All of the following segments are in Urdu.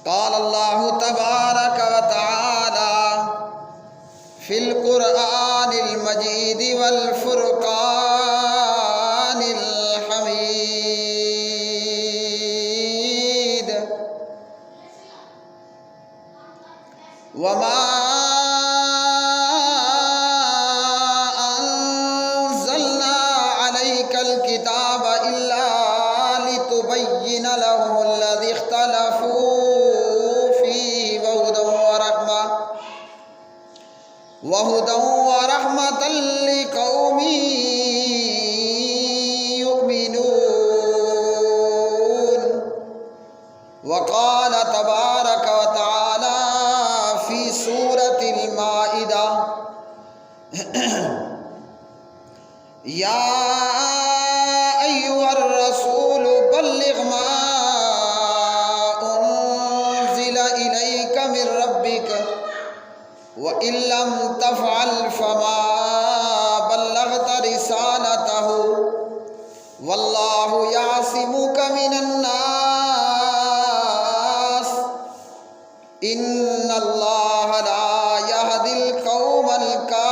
قال اللہ تبارک و تعالی فی القرآن المجید والفرقان الحمید وما انزلنا علیک الکتاب الا لتبین لهم الذی اختلفوا فیہ وہدی ورحمۃ لقوم یؤمنون وقال تبارک و تعالی فی سورۃ المائدہ یا ایھا الرسول بلغ ما انزل الیک من ربک وَإِن لَّمْ تَفْعَلْ فَمَا بَلَّغْتَ رِسَالَتَهُ وَاللَّهُ يَعْصِمُكَ مِنَ النَّاسِ إِنَّ اللَّهَ لَا يَهْدِي الْقَوْمَ الْكَافِرِينَ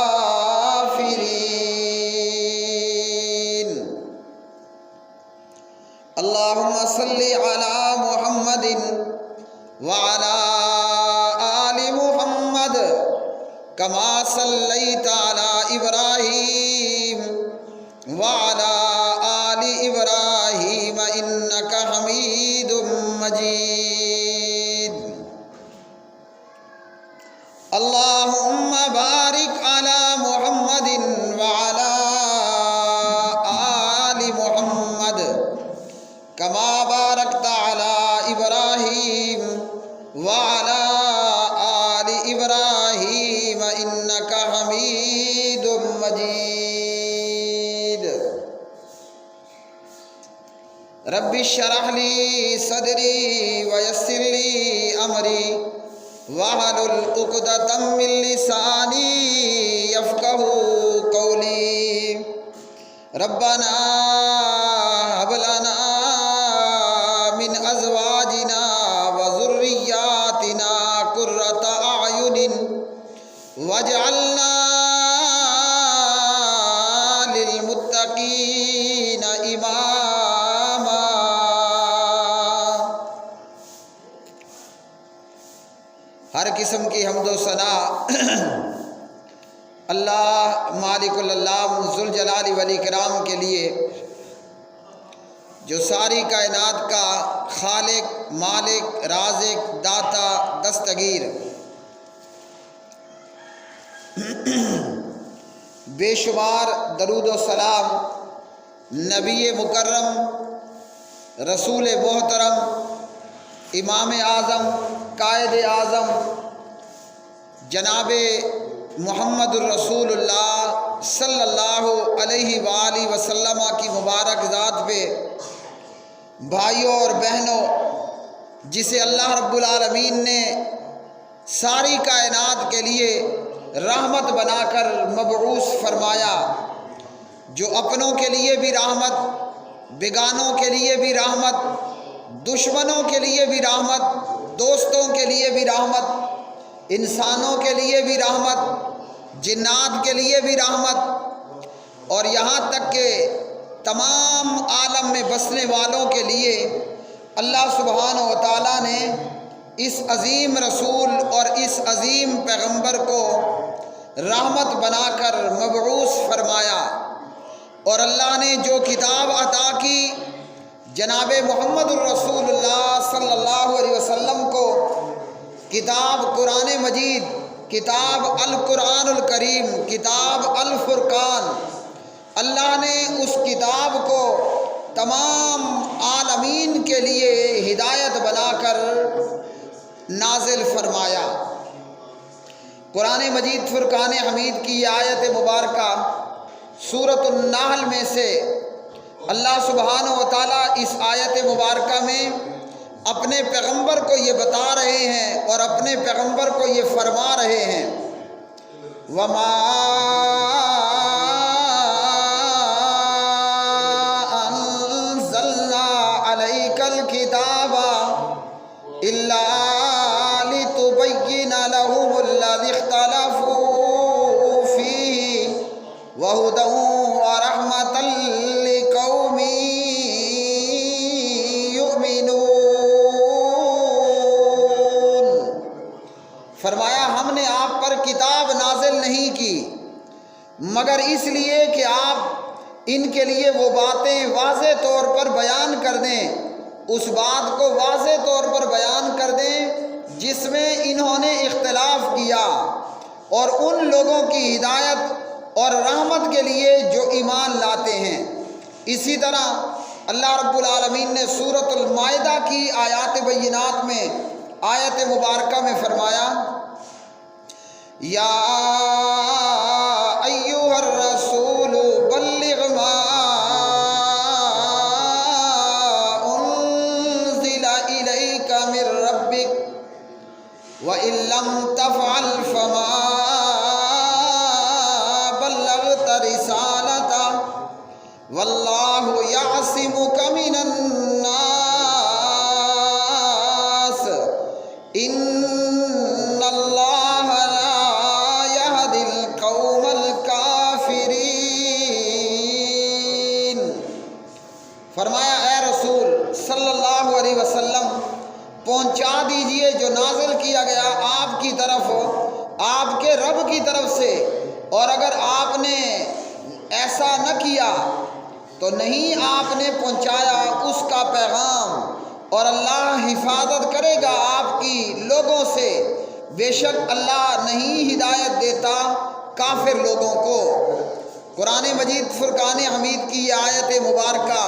اللهم صل على محمد وعلى آل محمد كما صليت على إبراهيم وعلى آل إبراهيم إنك حميد مجيد اللهم بارك على محمد وعلى آل محمد كما باركت على إبراهيم وعلى آل إبراهيم إنك حميد مجيد رب اشرح لي صدري ويسر لي أمري واحلل عقدة من لساني يفقهوا قولي ربنا هب لنا من أزواجنا وذرياتنا قرة أعين واجعلنا للمتقين إماما ہر قسم کی حمد و ثنا اللہ مالک العلام ذوالجلال والاکرام کے لیے جو ساری کائنات کا خالق، مالک، رازق، داتا، دستگیر، بے شمار درود و سلام نبی مکرم، رسول محترم، امام اعظم، قائد اعظم جناب محمد الرسول اللہ صلی اللہ علیہ وآلہ وسلم کی مبارک ذات پہ، بھائیوں اور بہنوں، جسے اللہ رب العالمین نے ساری کائنات کے لیے رحمت بنا کر مبعوث فرمایا، جو اپنوں کے لیے بھی رحمت، بیگانوں کے لیے بھی رحمت، دشمنوں کے لیے بھی رحمت، دوستوں کے لیے بھی رحمت، انسانوں کے لیے بھی رحمت، جنات کے لیے بھی رحمت، اور یہاں تک کہ تمام عالم میں بسنے والوں کے لیے اللہ سبحانہ و تعالیٰ نے اس عظیم رسول اور اس عظیم پیغمبر کو رحمت بنا کر مبعوث فرمایا، اور اللہ نے جو کتاب عطا کی جناب محمد الرسول اللہ صلی اللہ علیہ وسلم کو، کتاب قرآن مجید، کتاب القرآن الکریم، کتاب الفرقان، اللہ نے اس کتاب کو تمام عالمین کے لیے ہدایت بنا کر نازل فرمایا۔ قرآن مجید فرقان حمید کی یہ آیت مبارکہ سورۃ النحل میں سے اللہ سبحانہ و تعالیٰ اس آیت مبارکہ میں اپنے پیغمبر کو یہ بتا رہے ہیں اور اپنے پیغمبر کو یہ فرما رہے ہیں، وَمَا أَنزَلْنَا عَلَيْكَ الْكِتَابَ إِلَّا الذي اختلفوا فيه وهدى ورحمة لقوم يؤمنون۔ فرمایا ہم نے آپ پر کتاب نازل نہیں کی مگر اس لیے کہ آپ ان کے لیے وہ باتیں واضح طور پر بیان کر دیں، اس بات کو واضح طور پر بیان کر دیں جس میں انہوں نے اختلاف کیا، اور ان لوگوں کی ہدایت اور رحمت کے لیے جو ایمان لاتے ہیں۔ اسی طرح اللہ رب العالمین نے سورۃ المائدہ کی آیات بینات میں آیت مبارکہ میں فرمایا یا ایھا الرسول بلغ ما انزل الیک من ربک وَإِن لَّمْ تَفْعَلْ فَمَا بَلَّغْتَ رِسَالَتَهُ وَاللَّهُ يَعْصِمُكَ مِنَ النَّاسِ إِنَّ اللَّهَ لَا يَهْدِي الْقَوْمَ الْكَافِرِينَ۔ فرمایا اے رسول صلی اللہ علیہ وسلم پہنچا دیجئے جو نازل کیا گیا آپ کی طرف، آپ کے رب کی طرف سے، اور اگر آپ نے ایسا نہ کیا تو نہیں آپ نے پہنچایا اس کا پیغام، اور اللہ حفاظت کرے گا آپ کی لوگوں سے، بے شک اللہ نہیں ہدایت دیتا کافر لوگوں کو۔ قرآن مجید فرقان حمید کی یہ آیت مبارکہ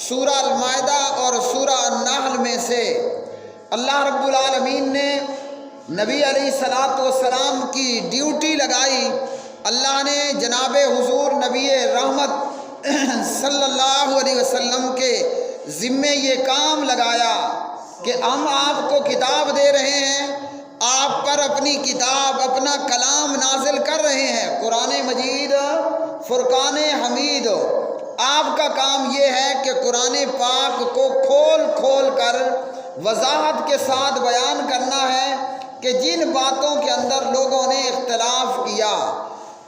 سورہ المائدہ اور سورہ النحل میں سے اللہ رب العالمین نے نبی علیہ السلام کی ڈیوٹی لگائی۔ اللہ نے جناب حضور نبی رحمت صلی اللہ علیہ وسلم کے ذمے یہ کام لگایا کہ ہم آپ کو کتاب دے رہے ہیں، آپ پر اپنی کتاب اپنا کلام نازل کر رہے ہیں، قرآن مجید فرقان حمید۔ آپ کا کام یہ ہے کہ قرآن پاک کو کھول کھول کر وضاحت کے ساتھ بیان کرنا ہے کہ جن باتوں کے اندر لوگوں نے اختلاف کیا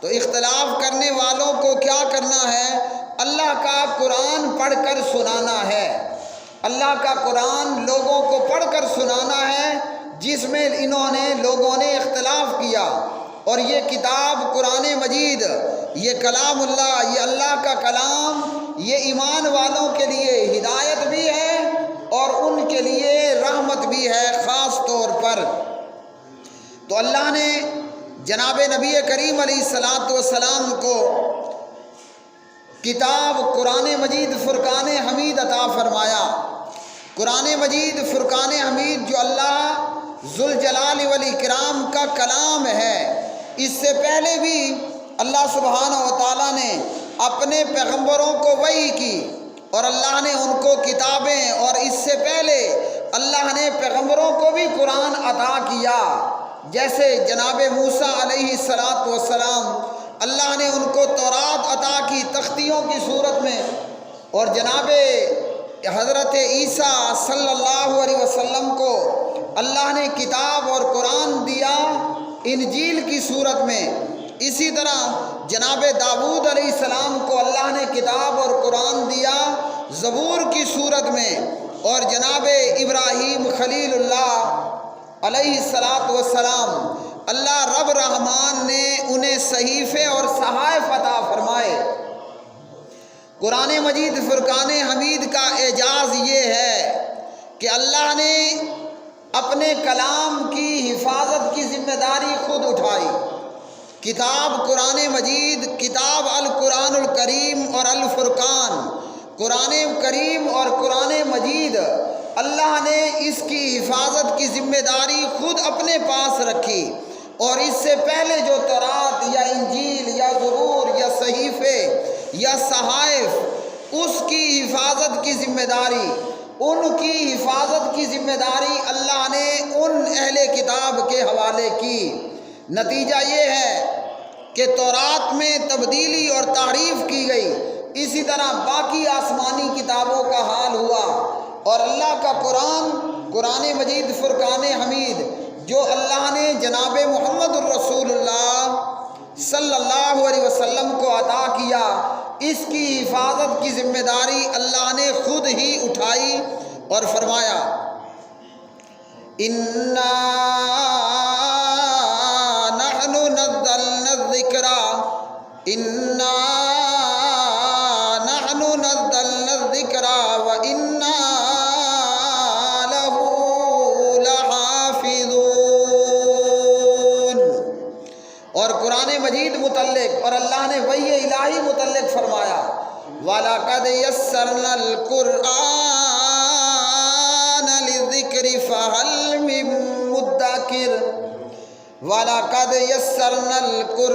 تو اختلاف کرنے والوں کو کیا کرنا ہے، اللہ کا قرآن پڑھ کر سنانا ہے، اللہ کا قرآن لوگوں کو پڑھ کر سنانا ہے جس میں لوگوں نے اختلاف کیا۔ اور یہ کتاب قرآن مجید، یہ کلام اللہ، یہ اللہ کا کلام، یہ ایمان والوں کے لیے ہدایت بھی ہے اور ان کے لیے رحمت بھی ہے خاص طور پر۔ تو اللہ نے جناب نبی کریم علیہ السلام کو کتاب قرآن مجید فرقان حمید عطا فرمایا۔ قرآن مجید فرقان حمید جو اللہ ذوالجلال والاکرام کا کلام ہے، اس سے پہلے بھی اللہ سبحانہ و تعالیٰ نے اپنے پیغمبروں کو وحی کی اور اللہ نے ان کو کتابیں، اور اس سے پہلے اللہ نے پیغمبروں کو بھی قرآن عطا کیا، جیسے جناب موسیٰ علیہ السلام اللہ نے ان کو تورات عطا کی تختیوں کی صورت میں، اور جناب حضرت عیسیٰ صلی اللہ علیہ وسلم کو اللہ نے کتاب اور قرآن دیا انجیل کی صورت میں۔ اسی طرح جناب داؤد علیہ السلام کو اللہ نے کتاب اور قرآن دیا زبور کی صورت میں، اور جناب ابراہیم خلیل اللہ علیہ السلام اللہ رب رحمان نے انہیں صحیفے اور صحائف عطا فرمائے۔ قرآن مجید فرقان حمید کا اعجاز یہ ہے کہ اللہ نے اپنے کلام کی حفاظت کی ذمہ داری خود اٹھائی۔ کتاب قرآن مجید، کتاب القرآن الکریم اور الفرقان، قرآن کریم اور قرآن مجید، اللہ نے اس کی حفاظت کی ذمہ داری خود اپنے پاس رکھی، اور اس سے پہلے جو تورات یا انجیل یا زبور یا صحیفے یا صحائف، اس کی حفاظت کی ذمہ داری، ان کی حفاظت کی ذمہ داری اللہ نے ان اہل کتاب کے حوالے کی۔ نتیجہ یہ ہے کہ تورات میں تبدیلی اور تحریف کی گئی، اسی طرح باقی آسمانی کتابوں کا حال ہوا، اور اللہ کا قرآن مجید فرقان حمید جو اللہ نے جناب محمد الرسول اللہ صلی اللہ علیہ وسلم کو عطا کیا، اس کی حفاظت کی ذمہ داری اللہ نے خود ہی اٹھائی اور فرمایا اِنَّا نَحْنُ نَزَّلْنَا الذِّكْرَ اِنَّا نَحْنُ نَزَّلْنَا الذِّكْرَ وَإِنَّا لَهُ لَحَافِظُونَ۔ اور قرآن مجید متعلق اور اللہ نے وحی الہی متعلق فرمایا وَلَقَدْ يَسَّرْنَا الْقُرْآنَ لِلذِّكْرِ فَهَلْ مِن مُّدَّكِرٍ وَلَقَدْ يَسَّرْنَا الْقُرْآنَ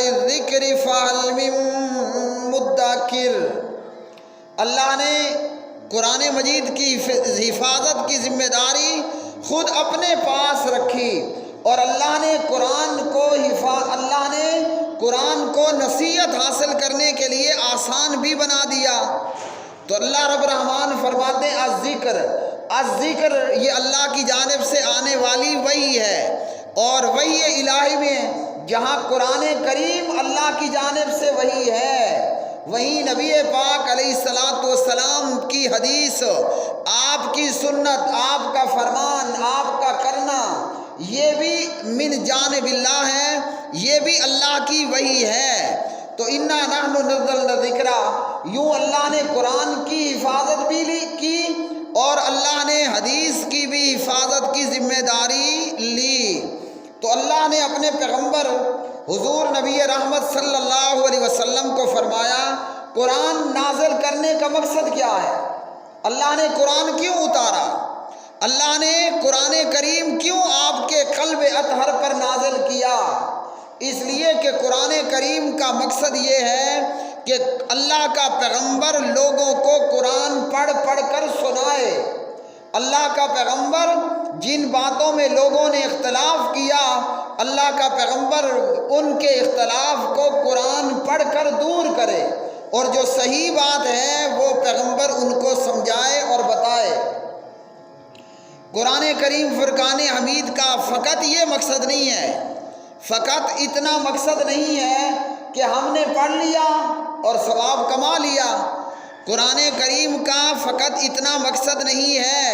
لِلذِّكْرِ فَهَلْ مِن مُّدَّكِرٍ۔ اللہ نے قرآن مجید کی حفاظت کی ذمہ داری خود اپنے پاس رکھی، اور اللہ نے قرآن کو نصیحت حاصل کرنے کے لیے آسان بھی بنا دیا۔ تو اللہ رب الرحمن فرماتے ہیں الذکر یہ اللہ کی جانب سے آنے والی وحی ہے، اور وحی الہی میں جہاں قرآن کریم اللہ کی جانب سے وحی ہے، وہیں نبی پاک علیہ السلام کی حدیث، آپ کی سنت، آپ کا فرمان، آپ کا کرنا، یہ بھی من جانب اللہ ہے، یہ بھی اللہ کی وحی ہے۔ تو اِنَّا نَحْنُ نَزَّلْنَا الذِّكْرَ، یوں اللہ نے قرآن کی حفاظت بھی کی اور اللہ نے حدیث کی بھی حفاظت کی ذمہ داری لی۔ تو اللہ نے اپنے پیغمبر حضور نبی رحمت صلی اللہ علیہ وسلم کو فرمایا قرآن نازل کرنے کا مقصد کیا ہے؟ اللہ نے قرآن کیوں اتارا؟ اللہ نے قرآن کریم کیوں آپ کے قلب اطہر پر نازل کیا؟ اس لیے کہ قرآن کریم کا مقصد یہ ہے کہ اللہ کا پیغمبر لوگوں کو قرآن پڑھ پڑھ کر سنائے۔ اللہ کا پیغمبر جن باتوں میں لوگوں نے اختلاف کیا، اللہ کا پیغمبر ان کے اختلاف کو قرآن پڑھ کر دور کرے، اور جو صحیح بات ہے وہ پیغمبر ان کو سمجھائے اور بتائے۔ قرآن کریم فرقان حمید کا فقط یہ مقصد نہیں ہے، فقط اتنا مقصد نہیں ہے کہ ہم نے پڑھ لیا اور ثواب کما لیا۔ قرآن کریم کا فقط اتنا مقصد نہیں ہے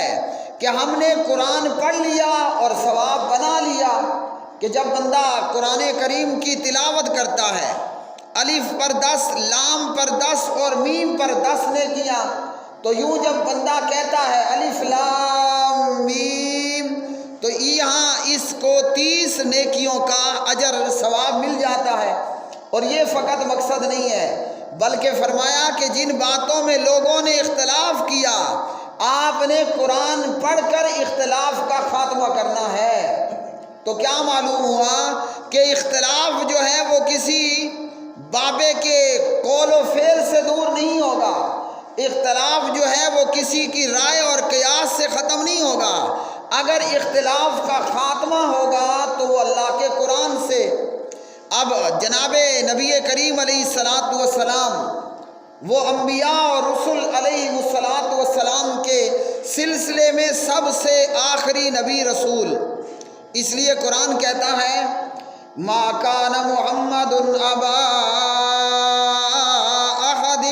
کہ ہم نے قرآن پڑھ لیا اور ثواب بنا لیا، کہ جب بندہ قرآن کریم کی تلاوت کرتا ہے، الف پر 10، لام پر 10 اور میم پر 10 نے کیا، تو یوں جب بندہ کہتا ہے الف لام میم، تو یہاں اس کو 30 نیکیوں کا اجر ثواب مل جاتا ہے۔ اور یہ فقط مقصد نہیں ہے، بلکہ فرمایا کہ جن باتوں میں لوگوں نے اختلاف کیا، آپ نے قرآن پڑھ کر اختلاف کا خاتمہ کرنا ہے۔ تو کیا معلوم ہوا کہ اختلاف جو ہے وہ کسی بابے کے قول و فعل سے دور نہیں ہوگا، اختلاف جو ہے وہ کسی کی رائے اور قیاس سے ختم نہیں ہوگا۔ اگر اختلاف کا خاتمہ ہوگا تو وہ اللہ کے قرآن سے۔ اب جناب نبی کریم علیہ السلام وہ انبیاء اور رسل علیہ السلام کے سلسلے میں سب سے آخری نبی رسول، اس لیے قرآن کہتا ہے ما کان محمد ابا احد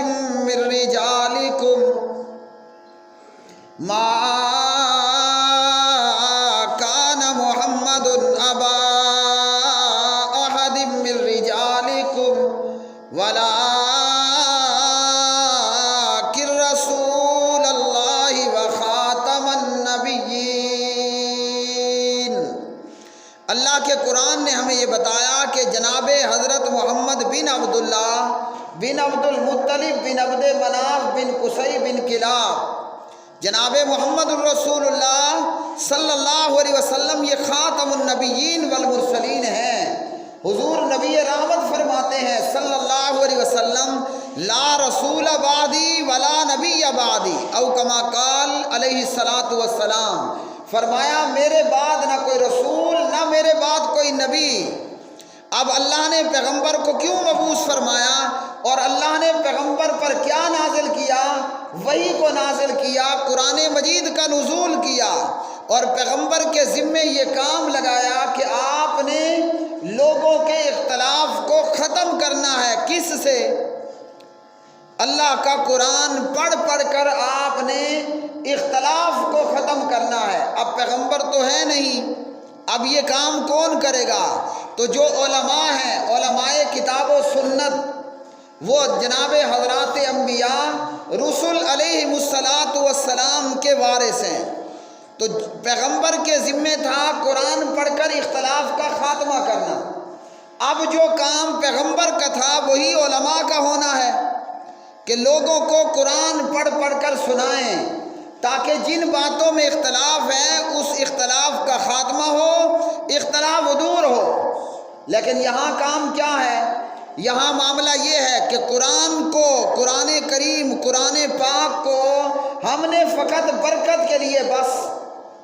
من رجالکم ما کان محمد ابا احد من رجالکم ولکن رسول اللہ وخاتم النبیین۔ اللہ کے قرآن نے ہمیں یہ بتایا کہ جناب حضرت محمد بن عبداللہ بن عبد المطلب بن عبد مناف بن قصی بن کلاب، جناب محمد الرسول اللہ صلی اللہ علیہ وسلم یہ خاتم النبیین والمرسلین ہیں۔ حضور نبی رحمت فرماتے ہیں صلی اللہ علیہ وسلم لا رسول بعدی ولا نبی بعدی، او کما قال علیہ السلام، فرمایا میرے بعد نہ کوئی رسول نہ میرے بعد کوئی نبی۔ اب اللہ نے پیغمبر کو کیوں مبعوث فرمایا اور اللہ نے پیغمبر پر کیا نازل کیا؟ وحی کو نازل کیا، قرآن مجید کا نزول کیا اور پیغمبر کے ذمے یہ کام لگایا کہ آپ نے لوگوں کے اختلاف کو ختم کرنا ہے۔ کس سے؟ اللہ کا قرآن پڑھ پڑھ کر آپ نے اختلاف کو ختم کرنا ہے۔ اب پیغمبر تو ہے نہیں، اب یہ کام کون کرے گا؟ تو جو علماء ہیں، علماء کتاب و سنت، وہ جناب حضرات انبیاء رسول علیہ السلام کے وارث ہیں۔ تو پیغمبر کے ذمہ تھا قرآن پڑھ کر اختلاف کا خاتمہ کرنا۔ اب جو کام پیغمبر کا تھا وہی علماء کا ہونا ہے کہ لوگوں کو قرآن پڑھ پڑھ کر سنائیں تاکہ جن باتوں میں اختلاف ہے اس اختلاف کا خاتمہ ہو، اختلاف دور ہو۔ لیکن یہاں کام کیا ہے؟ یہاں معاملہ یہ ہے کہ قرآن کو، قرآن کریم، قرآن پاک کو ہم نے فقط برکت کے لیے بس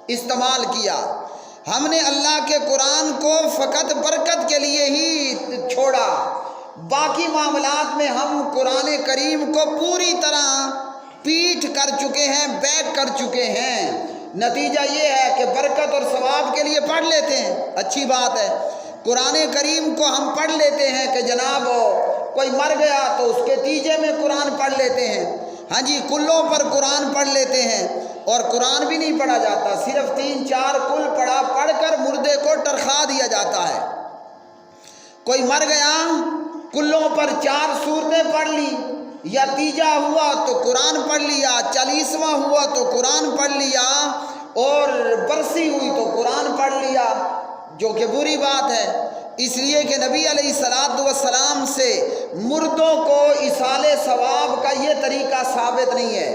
استعمال کیا۔ ہم نے اللہ کے قرآن کو فقط برکت کے لیے ہی چھوڑا، باقی معاملات میں ہم قرآن کریم کو پوری طرح پیٹھ کر چکے ہیں، بیک کر چکے ہیں۔ نتیجہ یہ ہے کہ برکت اور ثواب کے لیے پڑھ لیتے ہیں، اچھی بات ہے، قرآن کریم کو ہم پڑھ لیتے ہیں کہ جناب کوئی مر گیا تو اس کے تیجے میں قرآن پڑھ لیتے ہیں، ہاں جی، کلوں پر قرآن پڑھ لیتے ہیں، اور قرآن بھی نہیں پڑھا جاتا، صرف 3-4 کل پڑھ کر مردے کو ٹرخا دیا جاتا ہے۔ کوئی مر گیا، کلوں پر 4 سورتیں پڑھ لی، یا تیجا ہوا تو قرآن پڑھ لیا، 40واں ہوا تو قرآن پڑھ لیا، اور برسی ہوئی تو قرآن پڑھ لیا، جو کہ بری بات ہے۔ اس لیے کہ نبی علیہ السلام سے مردوں کو ایصال ثواب کا یہ طریقہ ثابت نہیں ہے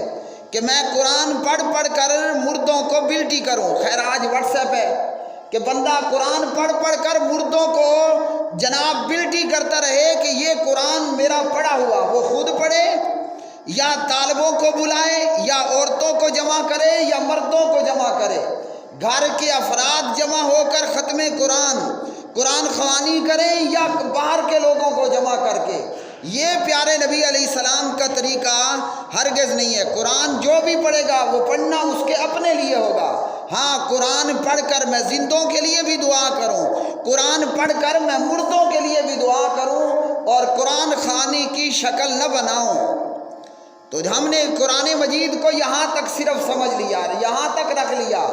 کہ میں قرآن پڑھ پڑھ کر مردوں کو بلٹی کروں۔ خیر آج واٹس ایپ ہے کہ بندہ قرآن پڑھ پڑھ کر مردوں کو جناب بلٹی کرتا رہے کہ یہ قرآن میرا پڑھا ہوا، وہ خود پڑھے یا طالبوں کو بلائے یا عورتوں کو جمع کرے یا مردوں کو جمع کرے، گھر کے افراد جمع ہو کر ختم قرآن خوانی کریں یا باہر کے لوگوں کو جمع کر کے، یہ پیارے نبی علیہ السلام کا طریقہ ہرگز نہیں ہے۔ قرآن جو بھی پڑھے گا وہ پڑھنا اس کے اپنے لیے ہوگا۔ ہاں، قرآن پڑھ کر میں زندوں کے لیے بھی دعا کروں، قرآن پڑھ کر میں مردوں کے لیے بھی دعا کروں، اور قرآن خوانی کی شکل نہ بناؤں۔ تو ہم نے قرآن مجید کو یہاں تک صرف سمجھ لیا، یہاں تک رکھ لیا،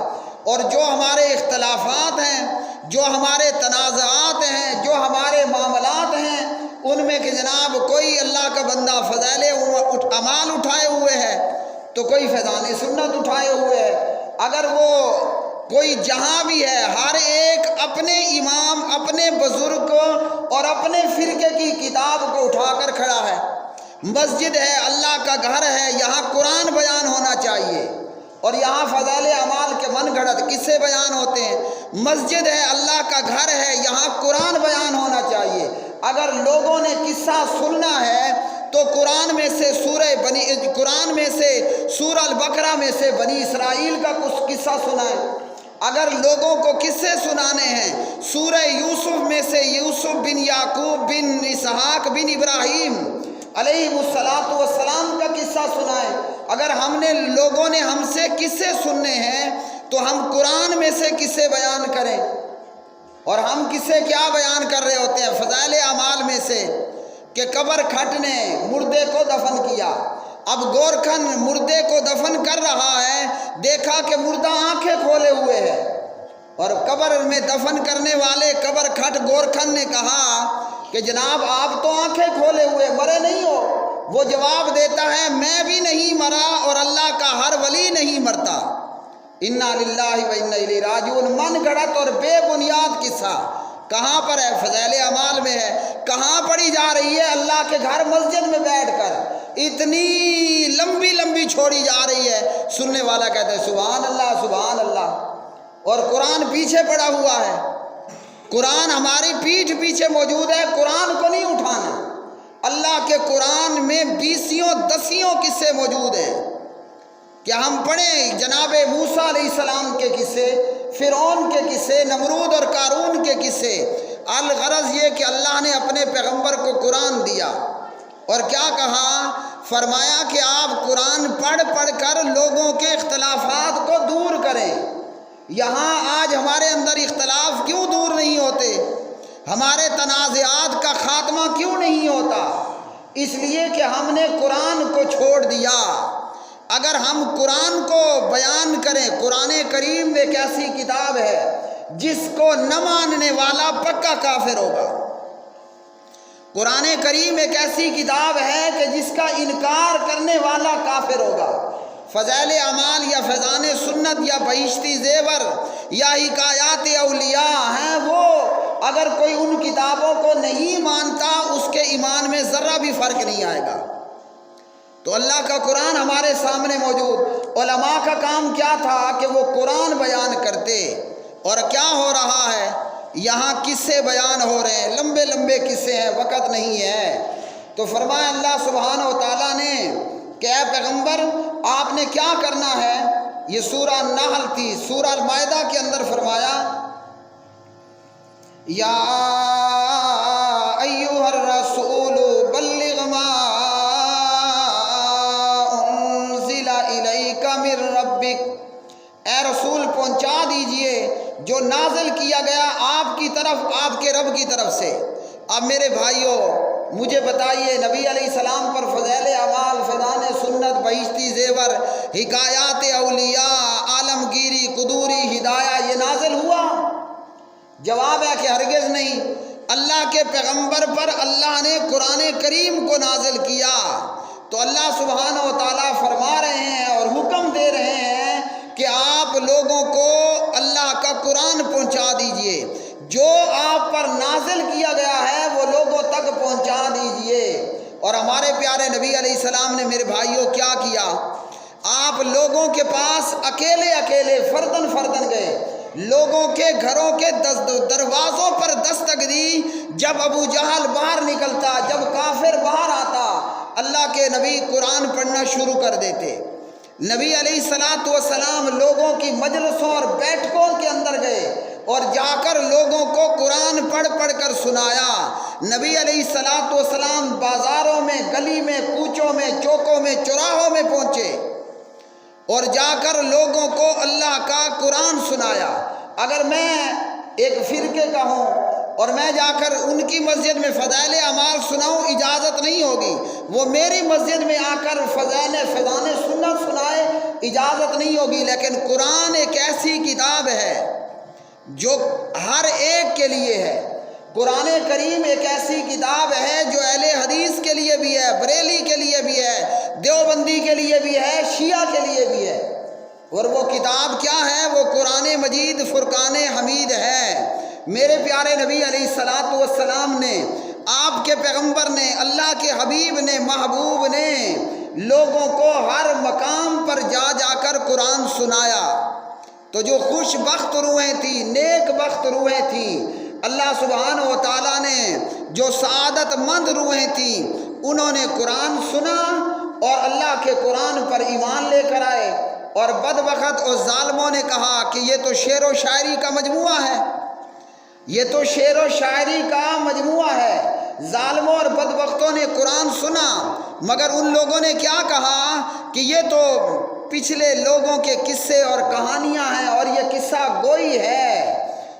اور جو ہمارے اختلافات ہیں، جو ہمارے تنازعات ہیں، جو ہمارے معاملات ہیں، ان میں کہ جناب کوئی اللہ کا بندہ فضائل اعمال اٹھائے ہوئے ہے تو کوئی فیضان سنت اٹھائے ہوئے ہے، اگر وہ کوئی جہاں بھی ہے، ہر ایک اپنے امام، اپنے بزرگ کو اور اپنے فرقے کی کتاب کو اٹھا کر کھڑا ہے۔ مسجد ہے، اللہ کا گھر ہے، یہاں قرآن بیان ہونا چاہیے، اور یہاں فضائل اعمال کے من گھڑت قصے بیان ہوتے ہیں۔ مسجد ہے، اللہ کا گھر ہے، یہاں قرآن بیان ہونا چاہیے۔ اگر لوگوں نے قصہ سننا ہے تو قرآن میں سے سورہ البقرہ میں سے بنی اسرائیل کا کچھ قصہ سنائیں۔ اگر لوگوں کو قصے سنانے ہیں سورہ یوسف میں سے یوسف بن یعقوب بن اسحاق بن ابراہیم علیہ السلام کا قصہ سنائیں۔ اگر لوگوں نے ہم سے قصے سننے ہیں تو ہم قرآن میں سے قصے بیان کریں، اور ہم قصے کیا بیان کر رہے ہوتے ہیں؟ فضائل اعمال میں سے کہ قبر کھٹ نے مردے کو دفن کیا۔ اب گورکھن مردے کو دفن کر رہا ہے، دیکھا کہ مردہ آنکھیں کھولے ہوئے ہے، اور قبر میں دفن کرنے والے قبر کھٹ گورکھن نے کہا کہ جناب آپ تو آنکھیں کھولے ہوئے، مرے نہیں ہو۔ وہ جواب دیتا ہے میں بھی نہیں مرا اور اللہ کا ہر ولی نہیں مرتا۔ انا للہ و انا الیہ راجعون۔ من گھڑت اور بے بنیاد قصہ کہاں پر ہے؟ فضائل اعمال میں ہے۔ کہاں پڑھی جا رہی ہے؟ اللہ کے گھر مسجد میں بیٹھ کر اتنی لمبی لمبی چھوڑی جا رہی ہے، سننے والا کہتا ہے سبحان اللہ سبحان اللہ، اور قرآن پیچھے پڑا ہوا ہے۔ قرآن ہماری پیٹھ پیچھے موجود ہے، قرآن کو نہیں اٹھانا۔ اللہ کے قرآن میں 20 قصے موجود ہیں کہ ہم پڑھیں جناب موسیٰ علیہ السلام کے قصے، فرعون کے قصے، نمرود اور قارون کے قصے۔ الغرض یہ کہ اللہ نے اپنے پیغمبر کو قرآن دیا، اور کیا کہا؟ فرمایا کہ آپ قرآن پڑھ پڑھ کر لوگوں کے اختلافات کو یہاں آج ہمارے اندر اختلاف کیوں دور نہیں ہوتے؟ ہمارے تنازعات کا خاتمہ کیوں نہیں ہوتا؟ اس لیے کہ ہم نے قرآن کو چھوڑ دیا۔ اگر ہم قرآن کو بیان کریں، قرآن کریم ایک ایسی کتاب ہے جس کو نہ ماننے والا پکا کافر ہوگا۔ قرآن کریم ایک ایسی کتاب ہے کہ جس کا انکار کرنے والا کافر ہوگا۔ فضائل اعمال یا فیضان سنت یا بہشتی زیور یا حکایات اولیاء ہیں، وہ اگر کوئی ان کتابوں کو نہیں مانتا اس کے ایمان میں ذرہ بھی فرق نہیں آئے گا۔ تو اللہ کا قرآن ہمارے سامنے موجود، علماء کا کام کیا تھا کہ وہ قرآن بیان کرتے، اور کیا ہو رہا ہے؟ یہاں قصے بیان ہو رہے ہیں، لمبے لمبے قصے ہیں، وقت نہیں ہے۔ تو فرمایا اللہ سبحانہ و تعالیٰ نے کہ اے پیغمبر آپ نے کیا کرنا ہے؟ یہ سورہ نحل تھی، سورہ المائدہ کے اندر فرمایا یا ایھا الرسول بلغ ما انزل الیک من ربک، اے رسول پہنچا دیجئے جو نازل کیا گیا آپ کی طرف، آپ کے رب کی طرف سے۔ اب میرے بھائیوں مجھے بتائیے، نبی علیہ السلام پر فضائل اعمال، فیضان سنت، بہشتی زیور، حکایات اولیاء، عالمگیری، قدوری، ہدایہ یہ نازل ہوا؟ جواب ہے کہ ہرگز نہیں۔ اللہ کے پیغمبر پر اللہ نے قرآن کریم کو نازل کیا۔ تو اللہ سبحانہ و تعالیٰ فرما رہے ہیں اور حکم دے رہے ہیں کہ آپ لوگوں کو اللہ کا قرآن پہنچا دیجئے، جو آپ پر نازل کیا گیا ہے وہ لوگوں تک پہنچا دیجئے۔ اور ہمارے پیارے نبی علیہ السلام نے میرے بھائیوں کیا کیا؟ آپ لوگوں کے پاس اکیلے اکیلے فردن فردن گئے، لوگوں کے گھروں کے دروازوں پر دستک دی۔ جب ابو جہل باہر نکلتا، جب کافر باہر آتا، اللہ کے نبی قرآن پڑھنا شروع کر دیتے۔ نبی علیہ السلام لوگوں کی مجلسوں اور بیٹھکوں کے اندر گئے اور جا کر لوگوں کو قرآن پڑھ پڑھ کر سنایا۔ نبی علیہ السلام بازاروں میں، گلی میں، کوچوں میں، چوکوں میں، چوراہوں میں پہنچے اور جا کر لوگوں کو اللہ کا قرآن سنایا۔ اگر میں ایک فرقے کا ہوں اور میں جا کر ان کی مسجد میں فضائل اعمال سناؤں، اجازت نہیں ہوگی۔ وہ میری مسجد میں آ کر فیضان سنت سنائے، اجازت نہیں ہوگی۔ لیکن قرآن ایک ایسی کتاب ہے جو ہر ایک کے لیے ہے۔ قرآن کریم ایک ایسی کتاب ہے جو اہل حدیث کے لیے بھی ہے، بریلی کے لیے بھی ہے، دیوبندی کے لیے بھی ہے، شیعہ کے لیے بھی ہے۔ اور وہ کتاب کیا ہے؟ وہ قرآن مجید فرقان حمید ہے۔ میرے پیارے نبی علیہ السلام نے، آپ کے پیغمبر نے، اللہ کے حبیب نے، محبوب نے لوگوں کو ہر مقام پر جا جا کر قرآن سنایا۔ تو جو خوش بخت روحیں تھیں، نیک بخت روحیں تھیں، اللہ سبحانہ و تعالیٰ نے جو سعادت مند روحیں تھیں، انہوں نے قرآن سنا اور اللہ کے قرآن پر ایمان لے کر آئے۔ اور بدبخت اور ظالموں نے کہا کہ یہ تو شعر و شاعری کا مجموعہ ہے، یہ تو شعر و شاعری کا مجموعہ ہے۔ ظالموں اور بدبختوں نے قرآن سنا، مگر ان لوگوں نے کیا کہا کہ یہ تو پچھلے لوگوں کے قصے اور کہانیاں ہیں اور یہ قصہ گوئی ہے۔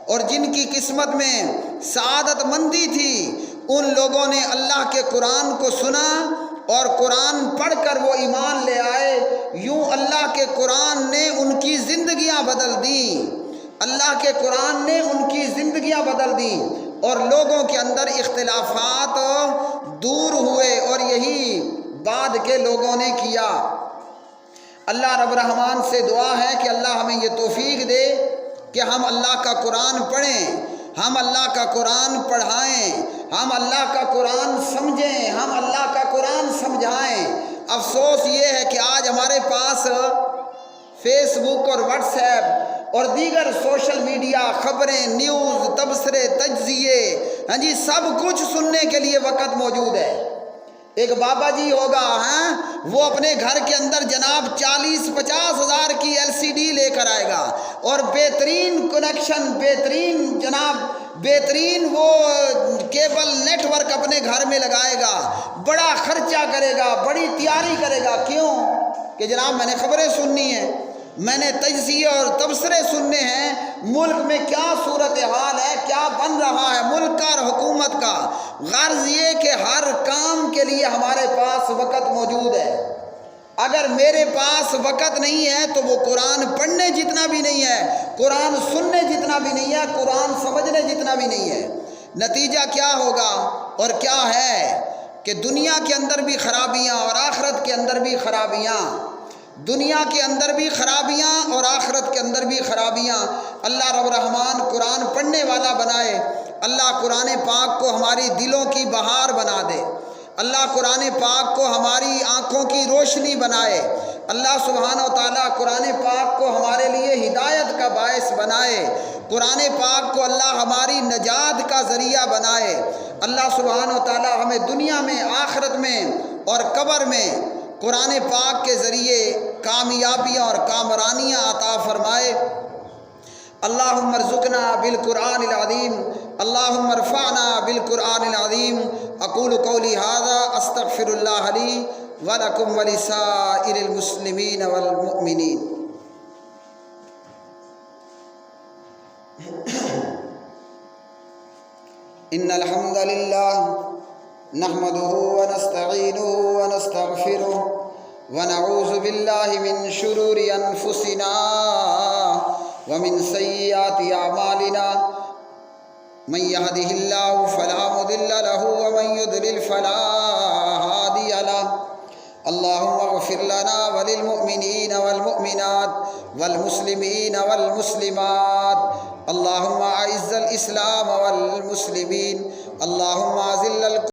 اور جن کی قسمت میں سعادت مندی تھی، ان لوگوں نے اللہ کے قرآن کو سنا اور قرآن پڑھ کر وہ ایمان لے آئے۔ یوں اللہ کے قرآن نے ان کی زندگیاں بدل دیں، اللہ کے قرآن نے ان کی زندگیاں بدل دیں اور لوگوں کے اندر اختلافات دور ہوئے، اور یہی بعد کے لوگوں نے کیا۔ اللہ رب الرحمن سے دعا ہے کہ اللہ ہمیں یہ توفیق دے کہ ہم اللہ کا قرآن پڑھیں، ہم اللہ کا قرآن پڑھائیں، ہم اللہ کا قرآن سمجھیں، ہم اللہ کا قرآن سمجھائیں۔ افسوس یہ ہے کہ آج ہمارے پاس فیس بک اور واٹس ایپ اور دیگر سوشل میڈیا، خبریں، نیوز، تبصرے، تجزیے، سب کچھ سننے کے لیے وقت موجود ہے۔ ایک بابا جی ہوگا، وہ اپنے گھر کے اندر جناب 40-50 ہزار کی LCD لے کر آئے گا اور بہترین کنیکشن، بہترین وہ کیبل نیٹ ورک اپنے گھر میں لگائے گا، بڑا خرچہ کرے گا، بڑی تیاری کرے گا۔ کیوں؟ کہ جناب میں نے خبریں سننی ہیں، میں نے تجزیے اور تبصرے سننے ہیں ملک میں کیا صورتحال ہے، کیا بن رہا ہے ملک کا اور حکومت کا۔ غرض یہ کہ ہر کام کے لیے ہمارے پاس وقت موجود ہے۔ اگر میرے پاس وقت نہیں ہے تو وہ قرآن پڑھنے جتنا بھی نہیں ہے، قرآن سننے جتنا بھی نہیں ہے، قرآن سمجھنے جتنا بھی نہیں ہے۔ نتیجہ کیا ہوگا اور کیا ہے کہ دنیا کے اندر بھی خرابیاں اور آخرت کے اندر بھی خرابیاں، دنیا کے اندر بھی خرابیاں اور آخرت کے اندر بھی خرابیاں۔ اللہ رب الرحمن قرآن پڑھنے والا بنائے، اللہ قرآن پاک کو ہماری دلوں کی بہار بنا دے، اللہ قرآن پاک کو ہماری آنکھوں کی روشنی بنائے، اللہ سبحانہ و تعالیٰ قرآن پاک کو ہمارے لیے ہدایت کا باعث بنائے، قرآن پاک کو اللہ ہماری نجات کا ذریعہ بنائے۔ اللہ سبحانہ و تعالیٰ ہمیں دنیا میں، آخرت میں اور قبر میں قرآن پاک کے ذریعے کامیابیاں اور کامرانیاں عطا فرمائے۔ اللہم ارزقنا بالقرآن العظیم، اللہم ارفعنا بالقرآن العظیم۔ اقول قولی ھذا استغفر اللہ لی ولکم ولسائر المسلمین والمؤمنین۔ ان الحمد للہ نحمده ونستعینه ونستغفره ونعوذ باللہ من شرور انفسنا ومن سیئات اعمالنا، من يهده الله فلا مضل له ومن يضلل فلا هادي له۔ اللهم اغفر لنا وللمؤمنين والمؤمنات والمسلمين والمسلمات، اللهم اعز الاسلام والمسلمين، اللهم اذل